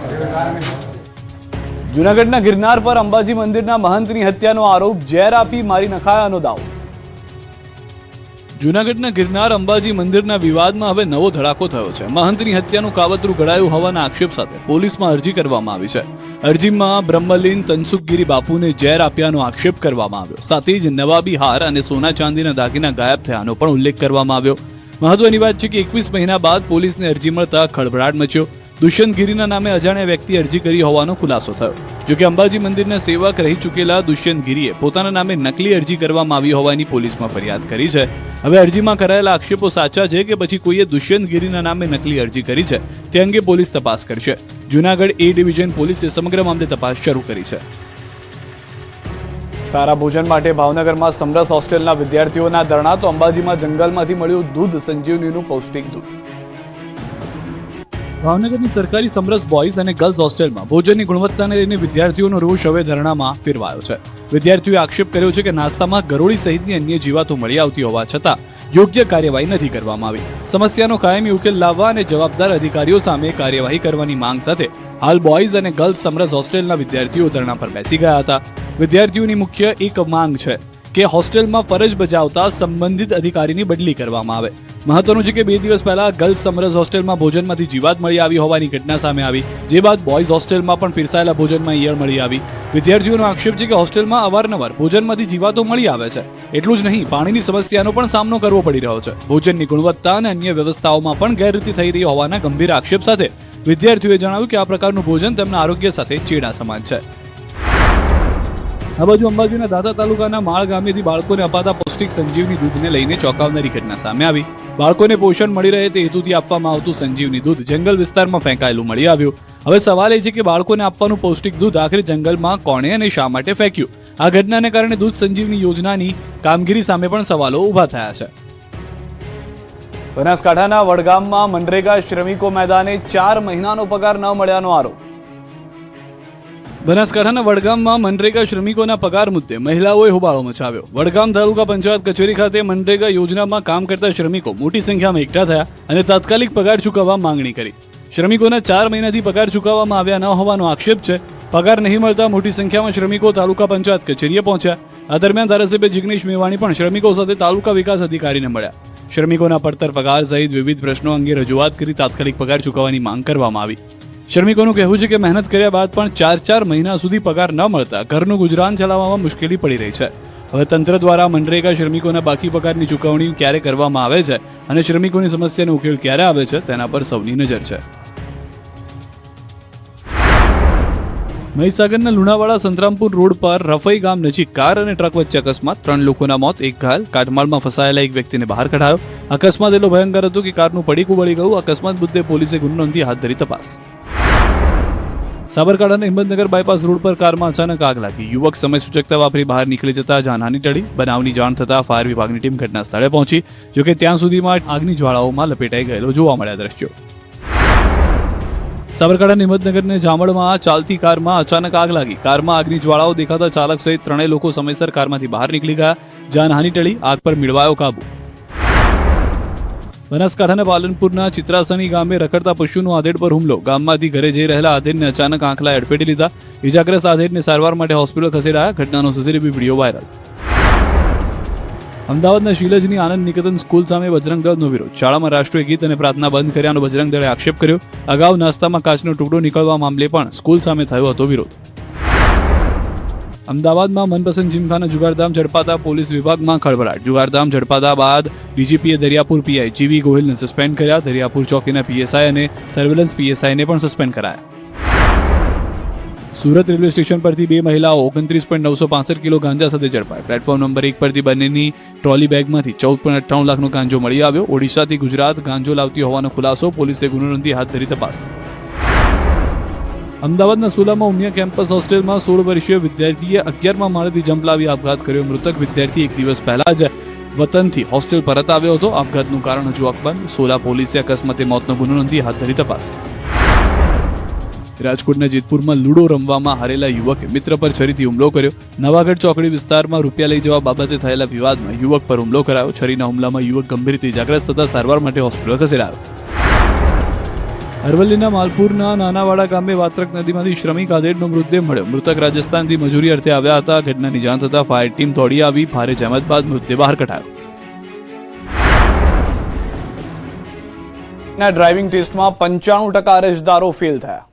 જૂનાગઢના ગિરનાર પર અંબાજી મંદિરના મહંતની હત્યાનો આરોપ, ઝેર આપી મારી નખાયાનો દાવો. જૂનાગઢના ગિરનાર અંબાજી મંદિરના વિવાદમાં હવે નવો ધડાકો થયો છે. મહંતની હત્યાનું કાવતરું ઘડાયું હોવાના આક્ષેપ સાથે પોલીસમાં અરજી કરવામાં આવી છે. અરજીમાં બ્રહ્મલીન તનસુખગીરી બાપુને ઝેર આપ્યાનો આક્ષેપ કરવામાં આવ્યો. સાથે જ નવાબી હાર અને સોના ચાંદીના દાગીના ગાયબ થયાનો પણ ઉલ્લેખ કરવામાં આવ્યો. મહત્વની વાત છે કે 21 મહિના બાદ પોલીસને અરજી મળતા ખળભળાટ મચ્યો. દુષ્યંતગીરીના નામે અજાણ્યા વ્યક્તિ અરજી કરી હોવાનો ખુલાસો થયો. જોકે અંબાજી મંદિરના સેવક રહી ચૂકેલા દુષ્યંતગીરીએ પોતાના નામે નકલી અરજી કરવામાં આવી હોવાની પોલીસમાં ફરિયાદ કરી છે. હવે અરજીમાં કરાયેલા આક્ષેપો સાચા છે કે પછી કોઈએ દુષ્યંતગીરીના નામે નકલી અરજી કરી છે તે અંગે પોલીસ તપાસ કરશે. જૂનાગઢ એ ડિવિઝન પોલીસે સમગ્ર મામલે તપાસ શરૂ કરી છે. સારા ભોજન માટે ભાવનગરમાં સમરસ હોસ્ટેલના વિદ્યાર્થીઓના ધરણા, તો અંબાજીમાં જંગલમાંથી મળ્યું દૂધ, સંજીવનીનું પૌષ્ટિક દૂધ. ભાવનગરની સરકારી સમરસ બોયઝ અને ગર્લ્સ હોસ્ટેલમાં ભોજનની ગુણવત્તાને લઈને વિદ્યાર્થીઓનો રોષ હવે ધરણામાં ફેરવાયો છે. વિદ્યાર્થીઓએ આક્ષેપ કર્યો છે કે નાસ્તામાં ગરોળી સહિતની અન્ય જીવાતો મળી આવતી હોવા છતાં યોગ્ય કાર્યવાહી નથી કરવામાં આવી. સમસ્યાનો કાયમી ઉકેલ લાવવા અને જવાબદાર અધિકારીઓ સામે કાર્યવાહી કરવાની માંગ સાથે હાલ બોયઝ અને ગર્લ્સ સમરસ હોસ્ટેલના વિદ્યાર્થીઓ ધરણા પર બેસી ગયા હતા. વિદ્યાર્થીઓની મુખ્ય એક માંગ છે કે હોસ્ટેલમાં ફરજ બજાવતા સંબંધિત અધિકારીની બદલી કરવામાં આવે. મહત્વનું છે કે 2 દિવસ પહેલા ગર્લ્સ સમરસ હોસ્ટેલમાં ભોજનમાંથી જીવાત મળી આવી હોવાની ઘટના સામે આવી, જે બાદ બોયઝ હોસ્ટેલમાં પણ પીરસાયેલા ભોજનમાં ઈયળ મળી આવી. વિદ્યાર્થીઓનો આક્ષેપ છે કે હોસ્ટેલમાં અવારનવાર ભોજનમાંથી જીવાતો મળી આવે છે. એટલું જ નહીં, પાણીની સમસ્યાનો પણ સામનો કરવો પડી રહ્યો છે. ભોજનની ગુણવત્તા અને અન્ય વ્યવસ્થાઓમાં પણ ગેરરીતિ થઈ રહી હોવાના ગંભીર આક્ષેપ સાથે વિદ્યાર્થીઓએ જણાવ્યું કે આ પ્રકારનું ભોજન તેમના આરોગ્ય સાથે ચેડા સમાન છે. આ બાજુ અંબાજીના દાતા તાલુકાના માળ ગામેથી બાળકોને અપાતા પૌષ્ટિક સંજીવની દૂધને લઈને ચોંકાવનારી ઘટના સામે આવી. બાળકોને પોષણ મળી રહે તે હેતુથી આપવામાં આવતું સંજીવની દૂધ જંગલ વિસ્તારમાં ફેંકાયેલું મળી આવ્યું. હવે સવાલ એ છે કે બાળકોને આપવાનું પૌષ્ટિક દૂધ આખરે જંગલમાં કોણે અને શા માટે ફેંક્યું? આ ઘટનાને કારણે દૂધ સંજીવની યોજનાની કામગીરી સામે પણ સવાલો ઊભા થયા છે. બનાસકાંઠાના વડગામમાં મનરેગા શ્રમિકો મેદાને 4 મહિનાનો પગાર ન મળ્યાનો આરોપ. બનાસકાંઠાના વડગામમાં મનરેગા શ્રમિકોના પગાર મુદ્દે મહિલાઓએ હોબાળો મચાવ્યો. વડગામ તાલુકા પંચાયત કચેરી ખાતે મનરેગા યોજનામાં કામ કરતા શ્રમિકો મોટી સંખ્યામાં એકઠા થયા અને તાત્કાલિક પગાર ચૂકવવા માંગણી કરી. શ્રમિકોના 4 મહિનાથી પગાર ચૂકવવામાં આવ્યા ન હોવાનો આક્ષેપ છે. પગાર નહીં મળતા મોટી સંખ્યામાં શ્રમિકો તાલુકા પંચાયત કચેરીએ પહોંચ્યા. આ દરમિયાન ધારાસભ્ય જિગ્નેશ મેવાણી પણ શ્રમિકો સાથે તાલુકા વિકાસ અધિકારીને મળ્યા. શ્રમિકોના પડતર પગાર સહિત વિવિધ પ્રશ્નો અંગે રજૂઆત કરી તાત્કાલિક પગાર ચૂકવવાની માંગ કરવામાં આવી. શ્રમિકોનું કહેવું છે કે મહેનત કર્યા બાદ પણ 4 મહિના સુધી પગાર ન મળતા ઘરનું ગુજરાન ચલાવવામાં મુશ્કેલી પડી રહી છે. હવે તંત્ર દ્વારા મનરેગા શ્રમિકોના બાકી પગારની ચૂકવણી ક્યારે કરવામાં આવે છે અને શ્રમિકોની સમસ્યાનો ઉકેલ ક્યારે આવે છે તેના પર સૌની નજર છે. મહીસાગરના લુણાવાડા સંતરામપુર રોડ પર રફઈ ગામ નજીક કાર અને ટ્રક વચ્ચે અકસ્માત, 3 લોકોના મોત, 1 ઘાયલ. કાટમાળમાં ફસાયેલા એક વ્યક્તિને બહાર કઢાયો. અકસ્માત એટલો ભયંકર હતો કે કારનું પડીકું બળી ગયું. અકસ્માત મુદ્દે પોલીસે ગુનો નોંધી હાથ ધરી તપાસ. સાબરકાંઠાના હિંમતનગર બાયપાસ રોડ પર કારમાં અચાનક આગ લાગી. યુવક સમય સૂચકતા વાપરી બહાર નીકળી જતા જાનહાની ટળી. બનાવની જાણ થતાં ફાયર વિભાગની ટીમ ઘટના સ્થળે પહોંચી. જોકે ત્યાં સુધીમાં આગની જ્વાળાઓમાં લપેટાઈ ગયેલો જોવા મળ્યા દ્રશ્યો. સાબરકાંઠાના હિંમતનગરને જામળમાં ચાલતી કારમાં અચાનક આગ લાગી. કારમાં આગની જ્વાળાઓ દેખાતા ચાલક સહિત 3 લોકો સમયસર કારમાંથી બહાર નીકળી ગયા. જાનહાની ટળી. આગ પર મેળવાયો કાબુ. બનાસકાંઠાના પાલનપુરના ચિત્રાસણી ગામે રખડતા પશુનો આધેડ પર હુમલો. ગામમાંથી ઘરે જઈ રહેલા આધેડને અચાનક આંખલા એડફેટી લીધા. ઇજાગ્રસ્ત આધેડને સારવાર માટે હોસ્પિટલ ખસેડાયા. ઘટનાનો સીસીટીવી વિડીયો વાયરલ. અમદાવાદના શીલજની આનંદ નિકેતન સ્કૂલ સામે બજરંગ દળનો વિરોધ. શાળામાં રાષ્ટ્રીય ગીત અને પ્રાર્થના બંધ કર્યાનો બજરંગ દળે આક્ષેપ કર્યો. અગાઉ નાસ્તામાં કાચનો ટુકડો નીકળવા મામલે પણ સ્કૂલ સામે થયો હતો વિરોધ. અમદાવાદમાં મનપસંદ જીમખાના જુગારધામ ઝડપાતા પોલીસ વિભાગમાં ખળભળાટ. જુગારધામ ઝડપાતા બાદ ડીજીપીએ દરિયાપુર પીઆઈ જીવી ગોહિલને સસ્પેન્ડ કર્યા. દરિયાપુર ચોકીના પીએસઆઈ અને સર્વેલન્સ પીએસઆઈને પણ સસ્પેન્ડ કરાયા. સુરત રેલવે સ્ટેશન પરથી 2 મહિલાઓ 29.965 કિલો ગાંજા સાથે ઝડપાઈ. પ્લેટફોર્મ નંબર 1 પરથી બંનેની ટ્રોલી બેગમાંથી 14.98 લાખનો ગાંજો મળી આવ્યો. ઓડિશાથી ગુજરાત ગાંજો લાવતી હોવાનો ખુલાસો. પોલીસે ગુનો નોંધી હાથ ધરી તપાસ. અમદાવાદના સોલામાં ઉમિયા કેમ્પસ હોસ્ટેલમાં 16 વર્ષીય વિદ્યાર્થીએ 11મા માળેથી જંપ લાવી આપઘાત કર્યો. મૃતક વિદ્યાર્થી એક દિવસ પહેલા જ વતનથી હોસ્ટેલ પરત આવ્યો હતો. આપઘાતનું કારણ હજુ અકબંધ. સોલા પોલીસે અકસ્માતે મોતનો ગુનો નોંધી હાથ ધરી તપાસ. રાજકોટના જેતપુરમાં લૂડો રમવામાં હારેલા યુવકે મિત્ર પર છરીથી હુમલો કર્યો. નવાગઢ ચોકડી વિસ્તારમાં રૂપિયા લઈ જવા બાબતે થયેલા વિવાદમાં યુવક પર હુમલો કરાયો. છરીના હુમલામાં યુવક ગંભીર રીતે ઇજાગ્રસ્ત થતા સારવાર માટે હોસ્પિટલ ખસેડાયો. અરવલ્લીના માલપુરના નાનાવાડા ગામે વાત્રક નદીમાંથી શ્રમિક આધેડનો મૃતદેહ મળ્યો. મૃતક રાજસ્થાનથી મજૂરી અર્થે આવ્યા હતા. ઘટનાની જાણ થતાં ફાયર ટીમ દોડી આવી. ભારે જહેમત બાદ મૃતદેહ બહાર કઢાયો. ડ્રાઇવિંગ ટેસ્ટમાં 95% અરજદારો ફેલ થયા.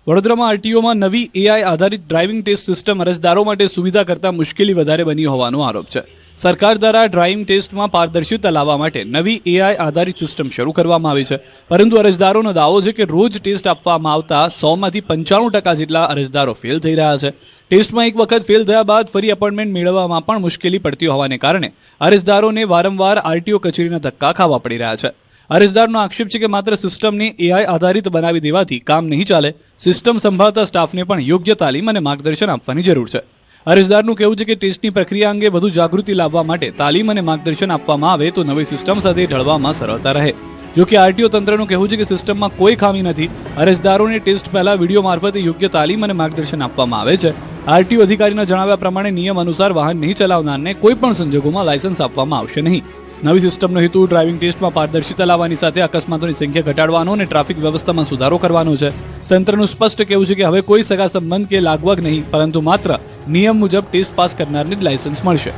વડોદરામાં આરટીઓમાં નવી એઆઈ આધારિત ડ્રાઇવિંગ ટેસ્ટ સિસ્ટમ અરજદારો માટે સુવિધા કરતાં મુશ્કેલી વધારે બની હોવાનો આરોપ છે. સરકાર દ્વારા ડ્રાઇવિંગ ટેસ્ટમાં પારદર્શિતા લાવવા માટે નવી એઆઈ આધારિત સિસ્ટમ શરૂ કરવામાં આવી છે, પરંતુ અરજદારોનો દાવો છે કે રોજ ટેસ્ટ આપવામાં આવતા 100માંથી 95% જેટલા અરજદારો ફેલ થઈ રહ્યા છે. ટેસ્ટમાં એક વખત ફેલ થયા બાદ ફરી એપોઇન્ટમેન્ટ મેળવવામાં પણ મુશ્કેલી પડતી હોવાને કારણે અરજદારોને વારંવાર આરટીઓ કચેરીના ધક્કા ખાવા પડી રહ્યા છે. અરજદારનો આક્ષેપ છે કે માત્ર સિસ્ટમને એઆઈ આધારિત બનાવી દેવાથી કામ નહીં ચાલે. સિસ્ટમ સંભાળતા સ્ટાફને પણ યોગ્ય તાલીમ અને માર્ગદર્શન આપવાની જરૂર છે. અરજદારનું કહેવું છે કે ટેસ્ટની પ્રક્રિયા અંગે વધુ જાગૃતિ લાવવા માટે તાલીમ અને માર્ગદર્શન આપવામાં આવે તો નવી સિસ્ટમ સાથે ઢળવામાં સરળતા રહે. જો કે આરટીઓ તંત્રનું કહેવું છે કે સિસ્ટમમાં કોઈ ખામી નથી. અરજદારોને ટેસ્ટ પહેલા વિડીયો મારફતે યોગ્ય તાલીમ અને માર્ગદર્શન આપવામાં આવે છે. આરટીઓ અધિકારીના જણાવ્યા પ્રમાણે નિયમ અનુસાર વાહન નહીં ચલાવનારને કોઈ પણ સંજોગોમાં લાયસન્સ આપવામાં આવશે નહીં. નવી સિસ્ટમનો હેતુ ડ્રાઇવિંગ ટેસ્ટમાં પારદર્શિતા લાવવાની સાથે અકસ્માતોની સંખ્યા ઘટાડવાનો અને ટ્રાફિક વ્યવસ્થામાં સુધારો કરવાનો છે. તંત્રનું સ્પષ્ટ કહેવું છે કે હવે કોઈ સગા સંબંધ કે લાગવગ નહીં, પરંતુ માત્ર નિયમ મુજબ ટેસ્ટ પાસ કરનારને જ લાયસન્સ મળશે.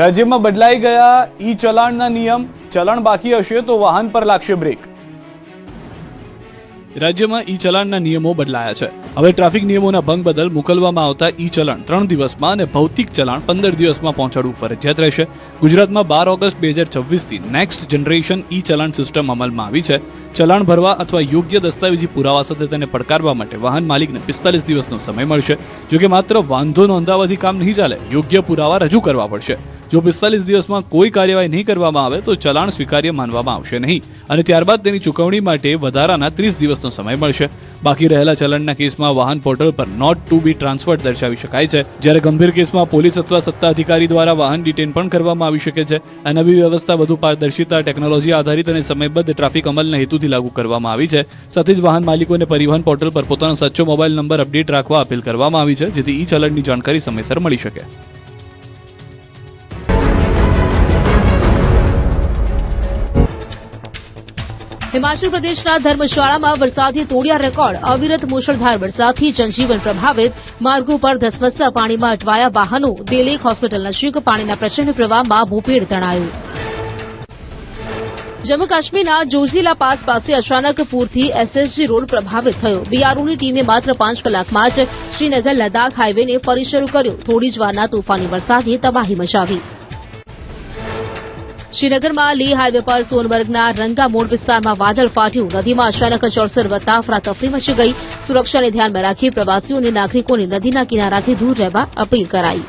રાજ્યમાં બદલાઈ ગયા ઈ ચલાણના નિયમ. ચલણ બાકી હશે તો વાહન પર લાગશે બ્રેક. રાજ્યમાં ઈ ચલાણના નિયમો બદલાયા છે. હવે ટ્રાફિક નિયમોના ભંગ બદલ મોકલવામાં આવતા ઈ ચલણ 3 દિવસમાં અને ભૌતિક ચલણ 15 દિવસમાં પહોંચાડવું ફરજિયાત રહેશે. ગુજરાતમાં 12 ઓગસ્ટ 2026થી નેક્સ્ટ જનરેશન ઈ ચલણ સિસ્ટમ અમલમાં આવી છે. ચલણ ભરવા અથવા યોગ્ય દસ્તાવેજી પુરાવા સાથે તેને પડકારવા માટે વાહન માલિકને 45 દિવસનો સમય મળશે. જોકે માત્ર વાંધો નોંધાવવાથી કામ નહીં ચાલે, યોગ્ય પુરાવા રજૂ કરવા પડશે. જો 45 દિવસમાં કોઈ કાર્યવાહી નહીં કરવામાં આવે તો ચલાણ સ્વીકાર્ય માનવામાં આવશે નહીં અને ત્યારબાદ તેની ચૂકવણી માટે વધારાના 30 દિવસનો સમય મળશે. બાકી રહેલા ચલણના કેસમાં વાહન પોર્ટલ પર નોટ ટુ બી ટ્રાન્સફર્ડ દર્શાવી શકાય છે, જ્યારે ગંભીર કેસમાં પોલીસ અથવા સત્તા અધિકારી દ્વારા વાહન ડિટેન પણ કરવામાં આવી શકે છે. આ નવી વ્યવસ્થા વધુ પારદર્શિતા, ટેકનોલોજી આધારિત અને સમયબદ્ધ ટ્રાફિક અમલના હેતુથી લાગુ કરવામાં આવી છે. સાથે જ વાહન માલિકોને પરિવહન પોર્ટલ પર પોતાનો સાચો મોબાઈલ નંબર અપડેટ રાખવા અપીલ કરવામાં આવી છે, જેથી ઈ ચલણની જાણકારી સમયસર મળી શકે. हिमाचल प्रदेशના ધર્મશાળામાં વરસાદે તોડ્યા રેકોર્ડ. અવિરત મુશળધાર વરસાદથી જનજીવન પ્રભાવિત. માર્ગો પર ધસમસતા પાણીમાં અટવાયા વાહનો. દિલ્હી હોસ્પિટલ નજીક પાણીના પ્રચંડ પ્રવાહમાં ભૂપેડ તણાયું. જમ્મુ કાશ્મીરના જોજીલા પાસ પાસે અચાનક પૂરથી એસએસજી રોડ પ્રભાવિત થયો. બીઆરઓની ટીમે માત્ર 5 કલાકમાં જ શ્રીનગર લદ્દાખ હાઈવેને ફરી શરૂ કર્યો. થોડી જ વારના તોફાની વરસાદે તબાહી મચાવી. શ્રીનગરમાં લી હાઈવે પર સોનબર્ગના રંગામોડ વિસ્તારમાં વાદળ ફાટ્યું. નદીમાં અચાનક જળસ્તર વધતા અફરાતફરી મચી ગઈ. સુરક્ષાને ધ્યાનમાં રાખી પ્રવાસીઓ અને નાગરિકોને નદીના કિનારાથી દૂર રહેવા અપીલ કરાઈ.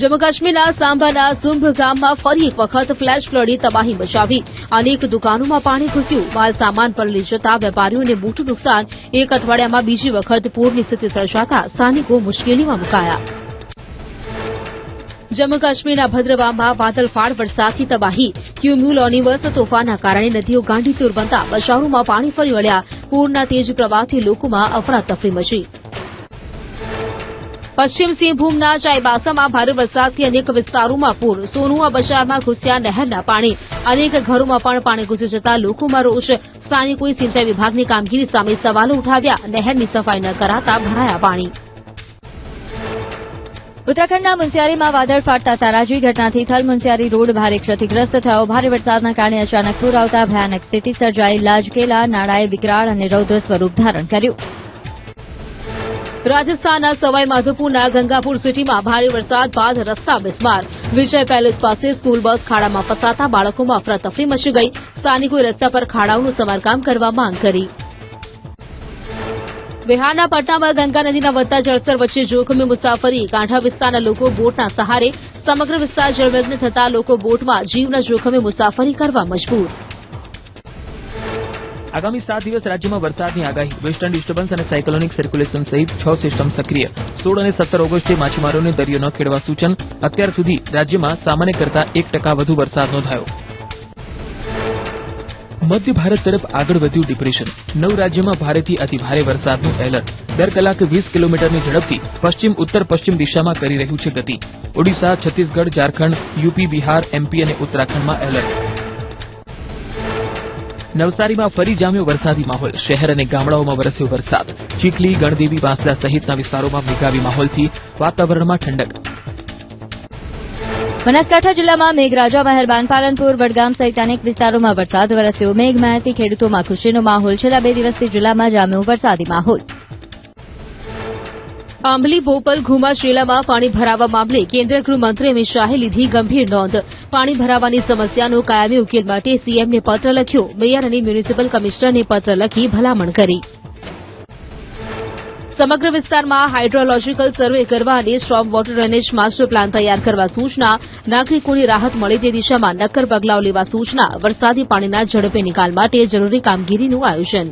જમ્મુ કાશ્મીરના સાંભાના સુંભ ગામમાં ફરી એક વખત ફ્લેશ ફ્લડે તબાહી મચાવી. અનેક દુકાનોમાં પાણી ઘૂસ્યું. માલ સામાન પલળી જતા વેપારીઓને મોટું નુકસાન. એક અઠવાડિયામાં બીજી વખત પૂરની સ્થિતિ સર્જાતા સ્થાનિકો મુશ્કેલીમાં મુકાયા. જમ્મુ કાશ્મીરના ભદ્રવામાં વાદળફાડ વરસાદથી તબાહી. ક્યુમ્યુલોનિવસ તોફાનના કારણે નદીઓ ગાંડીતુર બનતા બજારોમાં પાણી ફરી વળ્યા. પૂરના તેજ પ્રવાહથી લોકોમાં અફરાતફરી મચી. પશ્ચિમ સિંહભૂમના ચાઈબાસામાં ભારે વરસાદથી અનેક વિસ્તારોમાં પૂર. સોનુઆ બજારમાં ઘૂસ્યા નહેરના પાણી. અનેક ઘરોમાં પણ પાણી ઘૂસી જતા લોકોમાં રોષ. સ્થાનિકોએ સિંચાઈ વિભાગની કામગીરી સામે સવાલો ઉઠાવ્યા. નહેરની સફાઈ ન કરાતા ભરાયા પાણી. ઉત્તરાખંડના મુનસ્યારીમાં વાદળ ફાટતા તારાજી. ઘટનાથી થલ મુનસ્યારી રોડ ભારે ક્ષતિગ્રસ્ત થયો. ભારે વરસાદના કારણે અચાનક પૂર આવતા ભયાનક સ્થિતિ સર્જાઈ. લાજકેલા નાળાએ વિકરાળ અને રૌદ્ર સ્વરૂપ ધારણ કર્યું. રાજસ્થાનના સવાઈ માધોપુરના ગંગાપુર સિટીમાં ભારે વરસાદ બાદ રસ્તા બિસ્માર. વિજય પેલેસ પાસે સ્કૂલ બસ ખાડામાં ફસાતા બાળકોમાં અફરાતફરી મચી ગઈ. સ્થાનિકોએ રસ્તા પર ખાડાઓનું સમારકામ કરવા માંગ કરી. બિહારના પટનામાં ગંગા નદીના વધતા જળસ્તર વચ્ચે જોખમી મુસાફરી. કાંઠા વિસ્તારના લોકો બોટના સહારે. સમગ્ર વિસ્તાર જળમગ્ન થતા લોકો બોટમાં જીવના જોખમે મુસાફરી કરવા મજબૂર. આગામી 7 દિવસ રાજ્યમાં વરસાદની આગાહી. વેસ્ટર્ન ડિસ્ટર્બન્સ અને સાયક્લોનિક સર્ક્યુલેશન સહિત 6 સિસ્ટમ સક્રિય. 16 અને 17 ઓગસ્ટે માછીમારોને દરિયો ન ખેડવા સૂચન. અત્યાર સુધી રાજ્યમાં સામાન્ય કરતાં 1% વધુ વરસાદ નોંધાયો. મધ્ય ભારત તરફ આગળ વધ્યું ડિપ્રેશન. 9 રાજ્યોમાં ભારેથી અતિભારે વરસાદનું એલર્ટ. દર કલાકે 20 કિલોમીટરની ઝડપથી પશ્ચિમ ઉત્તર પશ્ચિમ દિશામાં કરી રહ્યું છે ગતિ. ઓડિશા, છત્તીસગઢ, ઝારખંડ, યુપી, બિહાર, એમપી અને ઉત્તરાખંડમાં એલર્ટ. નવસારીમાં ફરી જામ્યો વરસાદી માહોલ. શહેર અને ગામડાઓમાં વરસ્યો વરસાદ. ચીખલી, ગણદેવી, વાંસદા સહિતના વિસ્તારોમાં મેઘાવી માહોલથી વાતાવરણમાં ઠંડક. બનાસકાંઠા જિલ્લામાં મેઘરાજા મહેરબાન. પાલનપુર, વડગામ સહિત અનેક વિસ્તારોમાં વરસાદ વરસ્યો. મેઘમહેરથી ખેડૂતોમાં ખુશીનો માહોલ. છેલ્લા 2 દિવસથી જિલ્લામાં જામ્યો વરસાદી માહોલ. આંબલી, બોપલ, ઘુમા, શેલામાં પાણી ભરાવા મામલે કેન્દ્રીય ગૃહમંત્રી અમિત શાહે લીધી ગંભીર નોંધ. પાણી ભરાવાની સમસ્યાનો કાયમી ઉકેલ માટે સીએમને પત્ર લખ્યો. મેયર અને મ્યુનિસિપલ કમિશનરને પત્ર લખી ભલામણ કરી. સમગ્ર વિસ્તારમાં હાઇડ્રોલોજીકલ સર્વે કરવા અને storm water drainage master plan તૈયાર કરવા સૂચના. નાગરિકોને રાહત મળે તે દિશામાં નક્કર પગલાઓ લેવા સૂચના. વરસાદી પાણીના ઝડપે નિકાલ માટે જરૂરી કામગીરીનું આયોજન.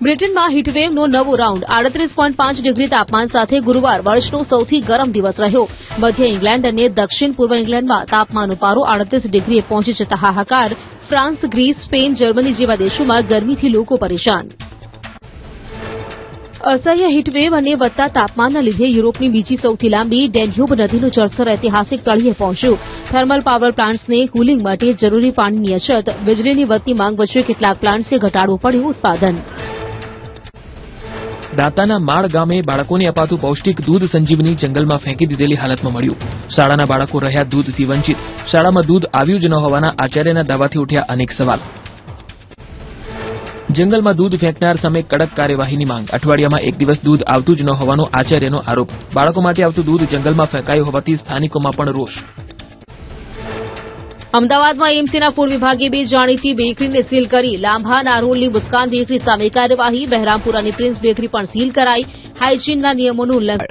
બ્રિટનમાં હીટવેવનો નવો રાઉન્ડ. 38.5 ડિગ્રી તાપમાન સાથે ગુરુવાર વર્ષનો સૌથી ગરમ દિવસ રહ્યો. મધ્ય ઇંગ્લેન્ડ અને દક્ષિણ પૂર્વ ઇંગ્લેન્ડમાં તાપમાનનો પારો 38 ડિગ્રીએ પહોંચી જતા હાહાકાર. ફ્રાન્સ, ગ્રીસ, સ્પેન, જર્મની જેવા દેશોમાં ગરમીથી લોકો પરેશાન. અસહ્ય હીટવેવ અને વધતા તાપમાનના લીધે યુરોપની બીજી સૌથી લાંબી ડેન્યુબ નદીનું જળસ્તર ઐતિહાસિક તળિયે પહોંચ્યું. થર્મલ પાવર પ્લાન્ટ્સને કુલિંગ માટે જરૂરી પાણીની અછત. વીજળીની વધતી માંગ વચ્ચે કેટલાક પ્લાન્ટ્સે ઘટાડવું પડ્યું ઉત્પાદન. દાંતાના માળ ગામે બાળકોને અપાતું પૌષ્ટિક દૂધ સંજીવની જંગલમાં ફેંકી દીધેલી હાલતમાં મળ્યું. શાળાના બાળકો રહ્યા દૂધથી વંચિત. શાળામાં દૂધ આવ્યું જ ન હોવાના આચાર્યના દાવાથી ઉઠ્યા અનેક સવાલ. જંગલમાં દૂધ ફેંકનાર સામે કડક કાર્યવાહીની માંગ. અઠવાડિયામાં 1 દિવસ દૂધ આવતું જ ન હોવાનો આચાર્યનો આરોપ. બાળકો માટે આવતું દૂધ જંગલમાં ફેંકાયું હોવાથી સ્થાનિકોમાં પણ રોષ. અમદાવાદમાં એમસીના ફૂડ વિભાગે 2 જાણીતી બેકરીને સીલ કરી. લાંભા નારોલની મુસ્કાન બેકરી સામે કાર્યવાહી. બહેરામપુરાની પ્રિન્સ બેકરી પણ સીલ કરાઈ. હાઇજીનના નિયમોનું ઉલ્લંઘન.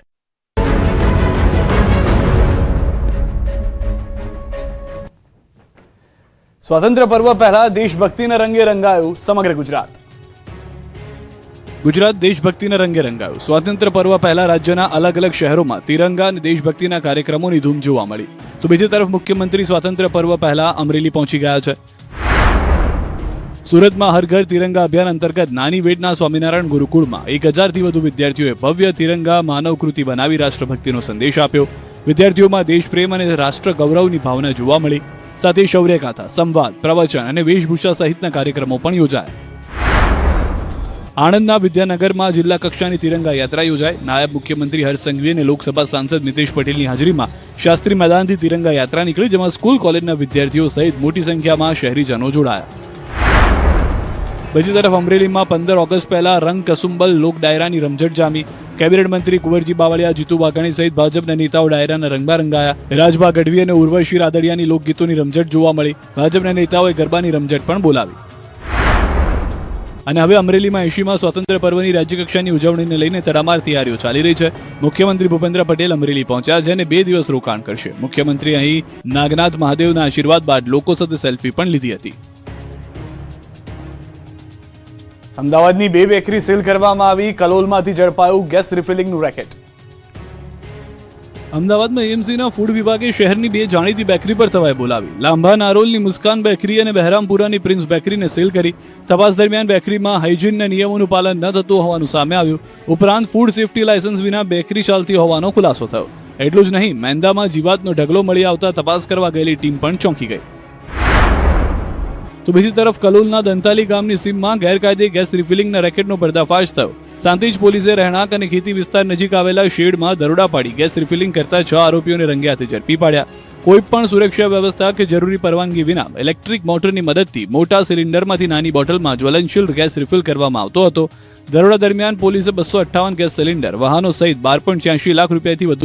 સ્વાતંત્ર્ય પર્વ પહેલા દેશભક્તિના રંગે રંગાયું સમગ્ર ગુજરાત. ગુજરાત દેશભક્તિના રંગે રંગાયું. સ્વાતંત્ર્ય પર્વ પહેલા રાજ્યના અલગ અલગ શહેરોમાં તિરંગા અને દેશભક્તિના કાર્યક્રમોની ધૂમ જોવા મળી. તો બીજી તરફ મુખ્યમંત્રી સ્વાતંત્ર્ય પર્વ પહેલા અમરેલી પહોંચી ગયા છે. સુરતમાં હર ઘર તિરંગા અભિયાન અંતર્ગત નાની વેડના સ્વામિનારાયણ ગુરુકુળમાં 1000થી વધુ વિદ્યાર્થીઓએ ભવ્ય તિરંગા માનવકૃતિ બનાવી રાષ્ટ્રભક્તિનો સંદેશ આપ્યો. વિદ્યાર્થીઓમાં દેશપ્રેમ અને રાષ્ટ્ર ગૌરવની ભાવના જોવા મળી. સાથે શૌર્યગાથા, સંવાદ, પ્રવચન અને વેશભૂષા સહિતના કાર્યક્રમો પણ યોજાયા. આણંદના વિદ્યાનગરમાં જિલ્લા કક્ષાની તિરંગા યાત્રા યોજાઈ. નાયબ મુખ્યમંત્રી હર્ષ સંઘવી અને લોકસભા સાંસદ મિતેશ પટેલની હાજરીમાં શાસ્ત્રી મેદાનથી તિરંગા યાત્રા નીકળી, જેમાં સ્કૂલ કોલેજના વિદ્યાર્થીઓ સહિત મોટી સંખ્યામાં શહેરીજનો જોડાયા. બીજી તરફ અમરેલીમાં 15 ઓગસ્ટ પહેલા રંગ કસુંબલ લોક ડાયરાની રમઝટ જામી. કેબિનેટ મંત્રી કુંવરજી બાવળિયા, જીતુ વાઘાણી સહિત ભાજપના નેતાઓ ડાયરાના રંગમાં રંગાયા. રાજભા ગઢવી અને ઉર્વશી રાદડિયાની લોકગીતોની રમઝટ જોવા મળી. ભાજપના નેતાઓએ ગરબાની રમઝટ પણ બોલાવી. અને હવે અમરેલીમાં 80માં સ્વાતંત્ર્ય પર્વની રાજ્યકક્ષાની ઉજવણીને લઈને તડામાર તૈયારીઓ ચાલી રહી છે. મુખ્યમંત્રી ભૂપેન્દ્ર પટેલ અમરેલી પહોંચ્યા છે અને 2 દિવસ રોકાણ કરશે. મુખ્યમંત્રી અહીં નાગનાથ મહાદેવના આશીર્વાદ બાદ લોકો સાથે સેલ્ફી પણ લીધી હતી. અમદાવાદની 2 બેકરી સીલ કરવામાં આવી. કલોલમાંથી ઝડપાયું ગેસ રિફિલિંગનું રેકેટ. અમદાવાદમાં એએમસીના ફૂડ વિભાગે શહેરની 2 જાણીતી બેકરી પર તવાઈ બોલાવી. લાંભા નારોલની મુસ્કાન બેકરી અને બહેરામપુરાની પ્રિન્સ બેકરીને સીલ કરી. તપાસ દરમિયાન બેકરીમાં હાઇજીનના નિયમોનું પાલન ન થતું હોવાનું સામે આવ્યું. ઉપરાંત ફૂડ સેફટી લાયસન્સ વિના બેકરી ચાલતી હોવાનો ખુલાસો થયો. એટલું જ નહીં, મેંદામાં જીવાતનો ઢગલો મળી આવતા તપાસ કરવા ગયેલી ટીમ પણ ચોંકી ગઈ. તો બીજી તરફ કલોલના દંતાલી ગામની સીમમાં ગેરકાયદે ગેસ રિફિલિંગના રેકેટનો પર્દાફાશ થયો. સાંતિજ પોલીસે રહેણાંક અને ખેતી વિસ્તાર નજીક આવેલા શેડમાં દરોડા પાડી ગેસ રિફિલિંગ કરતા 6 આરોપીઓને રંગે હાથે ઝડપી પાડ્યા. કોઈ પણ સુરક્ષા વ્યવસ્થા કે જરૂરી પરવાનગી વિના ઇલેક્ટ્રિક મોટરની મદદથી મોટા સિલિન્ડરમાંથી નાની બોટલમાં જ્વલનશીલ ગેસ રિફિલ કરવામાં આવતો હતો. દરોડા દરમિયાન પોલીસે 258 ગેસ સિલિન્ડર, વાહનો સહિત 12.86 લાખ રૂપિયાથી વધુ